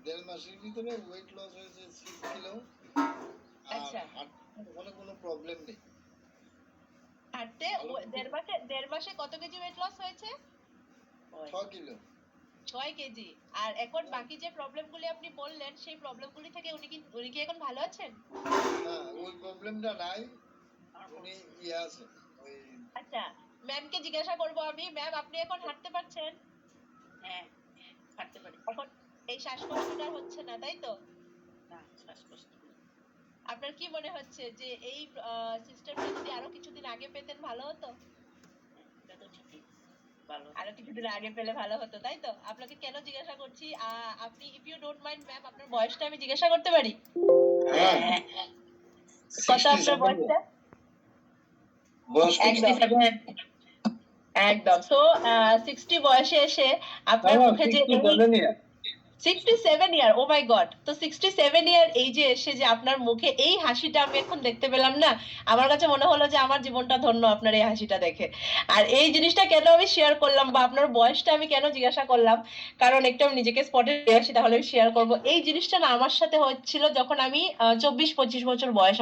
দেড় মাসের ভিতরে ওয়েট লস হয়েছে 6 কিলো। আচ্ছা, ওখানে কোনো প্রবলেম নেই। হাঁটতে দেড় মাসে কত কেজি ওয়েট লস হয়েছে? 6 কিলো। 6 কেজি। আর এখন বাকি যে প্রবলেমগুলি আপনি বললেন সেই প্রবলেমগুলি থেকে উনি কি এখন ভালো আছেন? হ্যাঁ, ওই প্রবলেমটা নাই। উনি আছে ওই। আচ্ছা, ম্যামকে জিজ্ঞাসা করব আমি, ম্যাম আপনি এখন হাঁটতে পারছেন? হ্যাঁ, হাঁটতে পারি। এখন এই শ্বাসকষ্টটা হচ্ছে না, তাই তো? না, শ্বাসকষ্ট। আপনার কি মনে হচ্ছে যে এই সিস্টেমটা যদি আরো কিছুদিন আগে পেতেন ভালো হতো? এটা তো ঠিকই, ভালো। আরো কিছুদিন আগে পেলে ভালো হতো, তাই তো? আপনাকে কেন জিজ্ঞাসা করছি, আপনি if you don't mind ma'am, আপনার বয়সটা আমি জিজ্ঞাসা করতে পারি? হ্যাঁ, কত আপনার বয়সটা? একদম। সো 60 বয়সে এসে আপনার মুখে যে 67 ইয়ার, ও মাই গড। তো 67 ইয়ার এই যে এসে যে আপনার মুখে এই হাসিটা আমি এখন দেখতে পেলাম না, আমার কাছে মনে হলো যে আমার জীবনটা ধন্য আপনার এই হাসিটা দেখে। আর এই জিনিসটা কেন আমি শেয়ার করলাম বা আপনার বয়সটা আমি কেন জিজ্ঞাসা করলাম, কারণ একটু আমি নিজেকে স্পটে আসি, তাহলে আমি শেয়ার করব। এই জিনিসটা না আমার সাথে হচ্ছিল যখন আমি 24-25 বছর বয়স